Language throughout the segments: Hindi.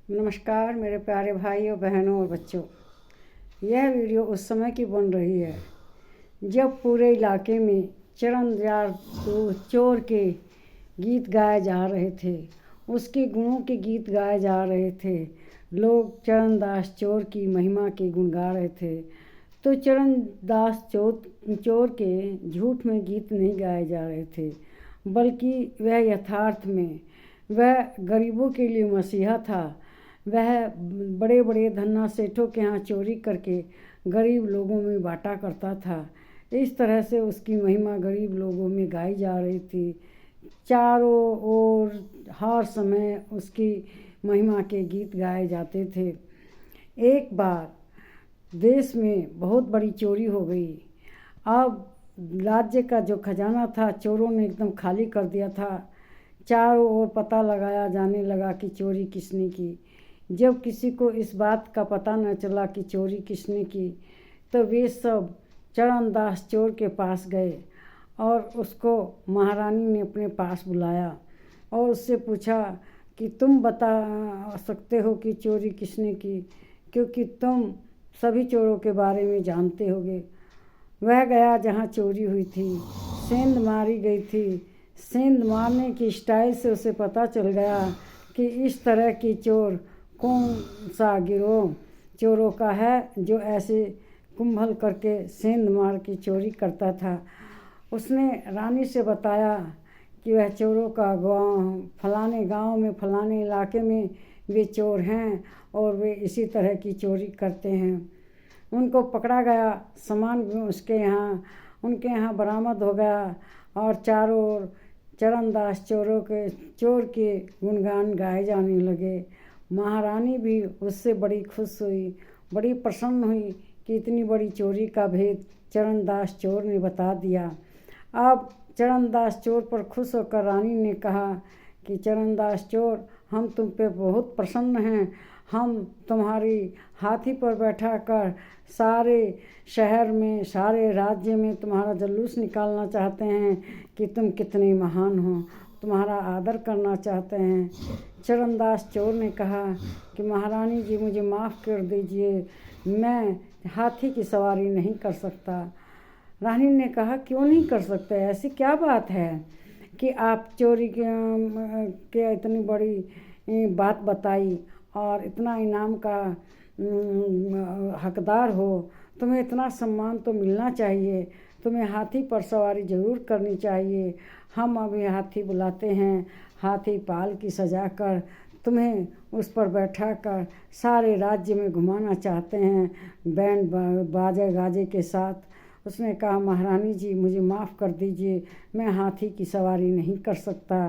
नमस्कार मेरे प्यारे भाइयों बहनों और बच्चों। यह वीडियो उस समय की बन रही है जब पूरे इलाके में चरणदास चोर के गीत गाए जा रहे थे, उसके गुणों के गीत गाए जा रहे थे। लोग चरणदास चोर की महिमा के गुण गा रहे थे। तो चरणदास चोर के झूठ में गीत नहीं गाए जा रहे थे, बल्कि वह यथार्थ में वह गरीबों के लिए मसीहा था। वह बड़े बड़े धन्ना सेठों के यहाँ चोरी करके गरीब लोगों में बांटा करता था। इस तरह से उसकी महिमा गरीब लोगों में गाई जा रही थी। चारों ओर हर समय उसकी महिमा के गीत गाए जाते थे। एक बार देश में बहुत बड़ी चोरी हो गई। अब राज्य का जो खजाना था चोरों ने एकदम खाली कर दिया था। चारों ओर पता लगाया जाने लगा कि चोरी किसने की। जब किसी को इस बात का पता न चला कि चोरी किसने की, तो वे सब चरणदास चोर के पास गए और उसको महारानी ने अपने पास बुलाया और उससे पूछा कि तुम बता सकते हो कि चोरी किसने की, क्योंकि तुम सभी चोरों के बारे में जानते होगे। वह गया जहाँ चोरी हुई थी, सेंध मारी गई थी। सेंध मारने की स्टाइल से उसे पता चल गया कि इस तरह की चोर कौन सा गिरोह चोरों का है जो ऐसे कुंभल करके सेंध मार की चोरी करता था। उसने रानी से बताया कि वह चोरों का गाँव फलाने गांव में फलाने इलाके में वे चोर हैं और वे इसी तरह की चोरी करते हैं। उनको पकड़ा गया, सामान भी उनके यहाँ बरामद हो गया और चारों ओर चरणदास चोर के गुणगान गाए जाने लगे। महारानी भी उससे बड़ी खुश हुई, बड़ी प्रसन्न हुई कि इतनी बड़ी चोरी का भेद चरणदास चोर ने बता दिया। अब चरणदास चोर पर खुश होकर रानी ने कहा कि चरणदास चोर, हम तुम पे बहुत प्रसन्न हैं। हम तुम्हारी हाथी पर बैठा कर सारे शहर में, सारे राज्य में तुम्हारा जुलूस निकालना चाहते हैं कि तुम कितने महान हो, तुम्हारा आदर करना चाहते हैं। चरणदास चोर ने कहा कि महारानी जी मुझे माफ़ कर दीजिए, मैं हाथी की सवारी नहीं कर सकता। रानी ने कहा क्यों नहीं कर सकते, ऐसी क्या बात है कि आप चोरी के इतनी बड़ी बात बताई और इतना इनाम का हकदार हो, तुम्हें इतना सम्मान तो मिलना चाहिए, तुम्हें हाथी पर सवारी ज़रूर करनी चाहिए। हम अभी हाथी बुलाते हैं, हाथी पाल की सजा कर तुम्हें उस पर बैठा कर सारे राज्य में घुमाना चाहते हैं, बैंड बाजे गाजे के साथ। उसने कहा महारानी जी मुझे माफ़ कर दीजिए, मैं हाथी की सवारी नहीं कर सकता।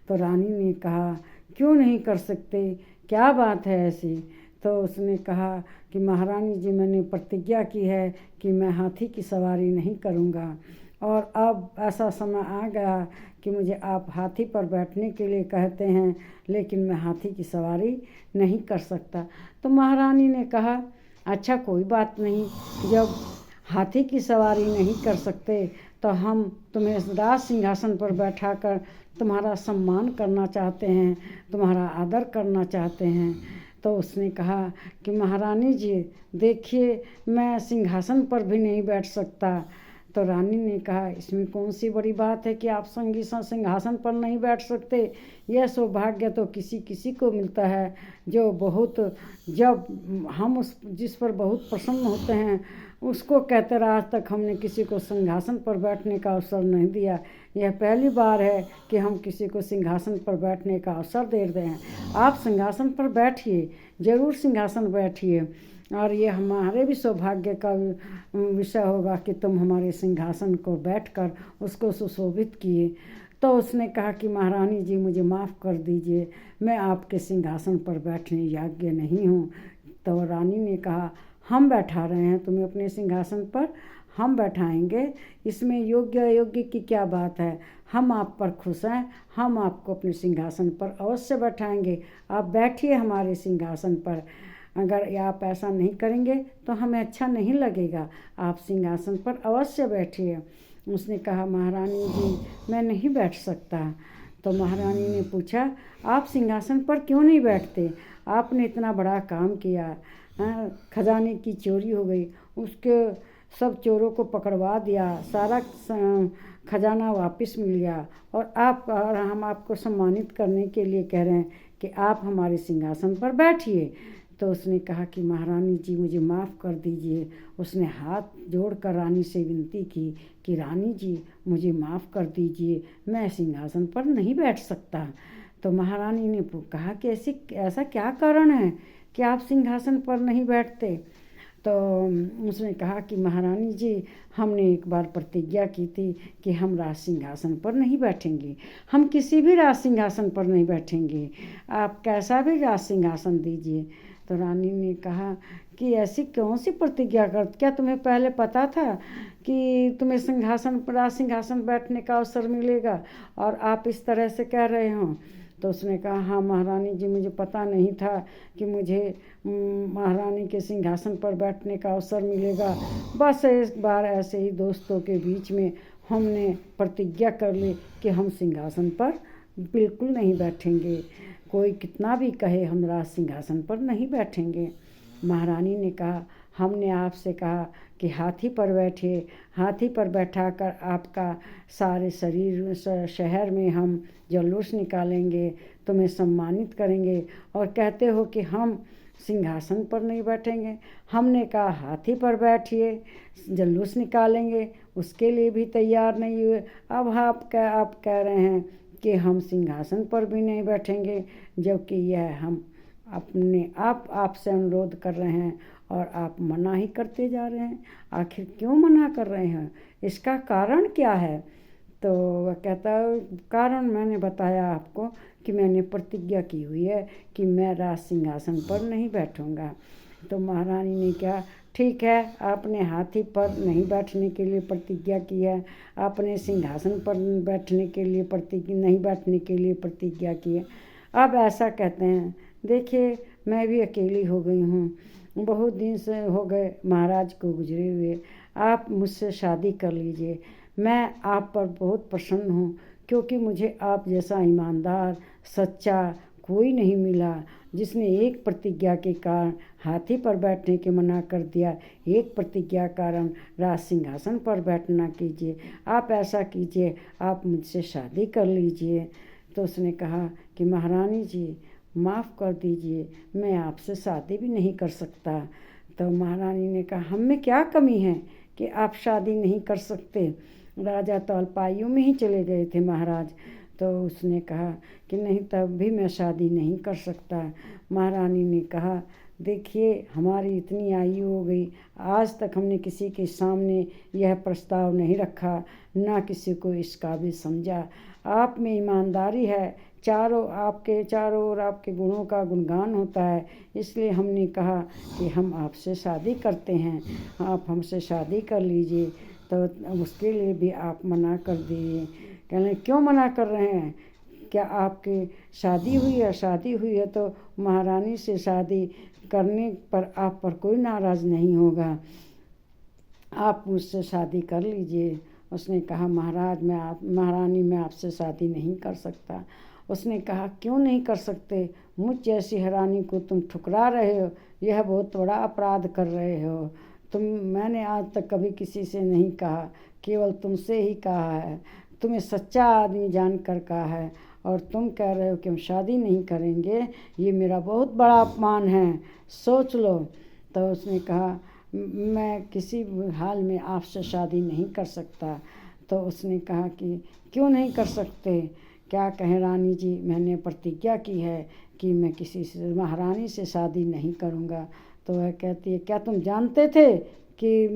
तो रानी ने कहा क्यों नहीं कर सकते, क्या बात है ऐसी? तो उसने कहा कि महारानी जी मैंने प्रतिज्ञा की है कि मैं हाथी की सवारी नहीं करूँगा और अब ऐसा समय आ गया कि मुझे आप हाथी पर बैठने के लिए कहते हैं, लेकिन मैं हाथी की सवारी नहीं कर सकता। तो महारानी ने कहा अच्छा कोई बात नहीं, जब हाथी की सवारी नहीं कर सकते तो हम तुम्हें राज सिंहासन पर बैठा कर तुम्हारा सम्मान करना चाहते हैं, तुम्हारा आदर करना चाहते हैं। तो उसने कहा कि महारानी जी देखिए मैं सिंहासन पर भी नहीं बैठ सकता। तो रानी ने कहा इसमें कौन सी बड़ी बात है कि आप सिंहासन पर नहीं बैठ सकते। यह सौभाग्य तो किसी किसी को मिलता है जब हम उस जिस पर बहुत प्रसन्न होते हैं उसको कहते रहे। आज तक हमने किसी को सिंहासन पर बैठने का अवसर नहीं दिया, यह पहली बार है कि हम किसी को सिंहासन पर बैठने का अवसर दे रहे हैं। आप सिंहासन पर बैठिए, ज़रूर सिंहासन बैठिए, और ये हमारे भी सौभाग्य का विषय होगा कि तुम हमारे सिंहासन को बैठकर उसको सुशोभित किए। तो उसने कहा कि महारानी जी मुझे माफ़ कर दीजिए, मैं आपके सिंहासन पर बैठने योग्य नहीं हूँ। तो रानी ने कहा हम बैठा रहे हैं तुम्हें अपने सिंहासन पर, हम बैठाएंगे, इसमें योग्य अयोग्य की क्या बात है। हम आप पर खुश हैं, हम आपको अपने सिंहासन पर अवश्य बैठाएंगे। आप बैठिए हमारे सिंहासन पर। अगर आप ऐसा नहीं करेंगे तो हमें अच्छा नहीं लगेगा, आप सिंहासन पर अवश्य बैठिए। उसने कहा महारानी जी मैं नहीं बैठ सकता। तो महारानी ने पूछा, आप सिंहासन पर क्यों नहीं बैठते? आपने इतना बड़ा काम किया, खजाने की चोरी हो गई, उसके सब चोरों को पकड़वा दिया, सारा खजाना वापस मिल गया, और हम आपको सम्मानित करने के लिए कह रहे हैं कि आप हमारे सिंहासन पर बैठिए। तो उसने कहा कि महारानी जी मुझे माफ़ कर दीजिए। उसने हाथ जोड़कर रानी से विनती की कि रानी जी मुझे माफ़ कर दीजिए, मैं सिंहासन पर नहीं बैठ सकता। तो महारानी ने कहा कि ऐसा क्या कारण है कि आप सिंहासन पर नहीं बैठते? तो उसने कहा कि महारानी जी, हमने एक बार प्रतिज्ञा की थी कि हम राज सिंहासन पर नहीं बैठेंगे, हम किसी भी राज सिंहासन पर नहीं बैठेंगे, आप कैसा भी राज सिंहासन दीजिए। तो रानी ने कहा कि ऐसी कौन सी प्रतिज्ञा क्या तुम्हें पहले पता था कि तुम्हें राज सिंहासन बैठने का अवसर मिलेगा और आप इस तरह से कह रहे हो? तो उसने कहा, हाँ महारानी जी, मुझे पता नहीं था कि मुझे महारानी के सिंहासन पर बैठने का अवसर मिलेगा। बस एक बार ऐसे ही दोस्तों के बीच में हमने प्रतिज्ञा कर ली कि हम सिंहासन पर बिल्कुल नहीं बैठेंगे, कोई कितना भी कहे हम राज सिंहासन पर नहीं बैठेंगे। महारानी ने कहा, हमने आपसे कहा कि हाथी पर बैठे, हाथी पर बैठाकर आपका सारे शहर में हम जुलूस निकालेंगे, तुम्हें सम्मानित करेंगे, और कहते हो कि हम सिंहासन पर नहीं बैठेंगे। हमने कहा हाथी पर बैठिए, जुलूस निकालेंगे, उसके लिए भी तैयार नहीं हुए। अब आप कह रहे हैं कि हम सिंहासन पर भी नहीं बैठेंगे, जबकि यह हम अपने आपसे अनुरोध कर रहे हैं और आप मना ही करते जा रहे हैं। आखिर क्यों मना कर रहे हैं? इसका कारण क्या है? तो वह कहता है, कारण मैंने बताया आपको कि मैंने प्रतिज्ञा की हुई है कि मैं राज सिंहासन पर नहीं बैठूंगा। तो महारानी ने क्या, ठीक है, आपने हाथी पर नहीं बैठने के लिए प्रतिज्ञा की है, आपने सिंहासन पर बैठने के लिए नहीं बैठने के लिए प्रतिज्ञा की है। अब ऐसा कहते हैं, देखिए मैं भी अकेली हो गई हूँ, बहुत दिन से हो गए महाराज को गुजरे हुए, आप मुझसे शादी कर लीजिए। मैं आप पर बहुत प्रसन्न हूँ, क्योंकि मुझे आप जैसा ईमानदार सच्चा कोई नहीं मिला, जिसने एक प्रतिज्ञा के कारण हाथी पर बैठने के मना कर दिया, एक प्रतिज्ञा कारण राज सिंहासन पर बैठना कीजिए। आप ऐसा कीजिए, आप मुझसे शादी कर लीजिए। तो उसने कहा कि महारानी जी माफ़ कर दीजिए, मैं आपसे शादी भी नहीं कर सकता। तो महारानी ने कहा, हम में क्या कमी है कि आप शादी नहीं कर सकते? राजा तो अल्पायु में ही चले गए थे महाराज। तो उसने कहा कि नहीं, तब भी मैं शादी नहीं कर सकता। महारानी ने कहा, देखिए हमारी इतनी आयु हो गई, आज तक हमने किसी के सामने यह प्रस्ताव नहीं रखा, ना किसी को इस काबिल समझा। आप में ईमानदारी है, चारों ओर आपके गुणों का गुणगान होता है, इसलिए हमने कहा कि हम आपसे शादी करते हैं, आप हमसे शादी कर लीजिए। तो उसके लिए भी आप मना कर दिए। कहने, क्यों मना कर रहे हैं? क्या आपकी शादी हुई है? शादी हुई है तो महारानी से शादी करने पर आप पर कोई नाराज़ नहीं होगा, आप मुझसे शादी कर लीजिए। उसने कहा, महारानी मैं आपसे शादी नहीं कर सकता। उसने कहा, क्यों नहीं कर सकते? मुझ जैसी हरानी को तुम ठुकरा रहे हो, यह बहुत बड़ा अपराध कर रहे हो। मैंने आज तक कभी किसी से नहीं कहा, केवल तुमसे ही कहा है, तुम्हें सच्चा आदमी जानकर कहा है, और तुम कह रहे हो कि हम शादी नहीं करेंगे, ये मेरा बहुत बड़ा अपमान है, सोच लो। तो उसने कहा, मैं किसी हाल में आपसे शादी नहीं कर सकता। तो उसने कहा कि क्यों नहीं कर सकते? क्या कहें रानी जी, मैंने प्रतिज्ञा की है कि मैं किसी से महारानी से शादी नहीं करूँगा। तो वह कहती है, क्या तुम जानते थे कि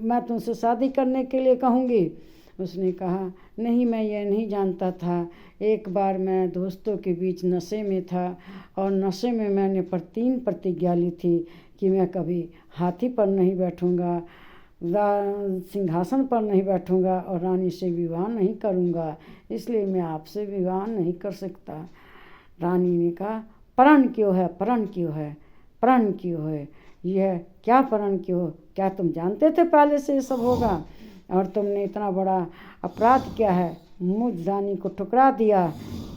मैं तुमसे शादी करने के लिए कहूँगी? उसने कहा, नहीं, मैं ये नहीं जानता था। एक बार मैं दोस्तों के बीच नशे में था, और नशे में मैंने 3 प्रतिज्ञा ली थी कि मैं कभी हाथी पर नहीं बैठूँगा, सिंहासन पर नहीं बैठूँगा, और रानी से विवाह नहीं करूँगा, इसलिए मैं आपसे विवाह नहीं कर सकता। रानी ने कहा, प्रण क्यों है? प्रण क्यों है? प्रण क्यों है? यह क्या प्रण क्यों? क्या तुम जानते थे पहले से ये सब होगा? और तुमने इतना बड़ा अपराध किया है, मुझ रानी को ठुकरा दिया,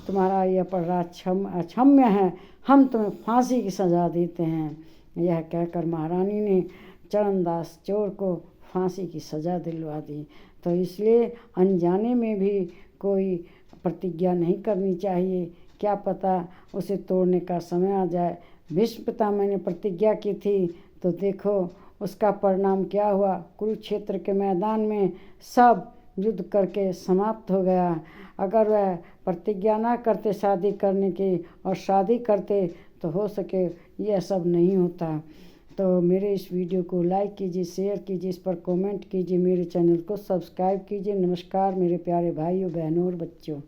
तुम्हारा यह अपराध अक्षम्य है, हम तुम्हें फांसी की सज़ा देते हैं। यह कहकर महारानी ने चरणदास चोर को फांसी की सज़ा दिलवा दी। तो इसलिए अनजाने में भी कोई प्रतिज्ञा नहीं करनी चाहिए, क्या पता उसे तोड़ने का समय आ जाए। भीष्म पितामह ने प्रतिज्ञा की थी, तो देखो उसका परिणाम क्या हुआ। कुरुक्षेत्र के मैदान में सब युद्ध करके समाप्त हो गया। अगर वह प्रतिज्ञा ना करते शादी करने की और शादी करते तो हो सके यह सब नहीं होता। तो मेरे इस वीडियो को लाइक कीजिए, शेयर कीजिए, इस पर कमेंट कीजिए, मेरे चैनल को सब्सक्राइब कीजिए। नमस्कार मेरे प्यारे भाइयों, बहनों और बच्चों।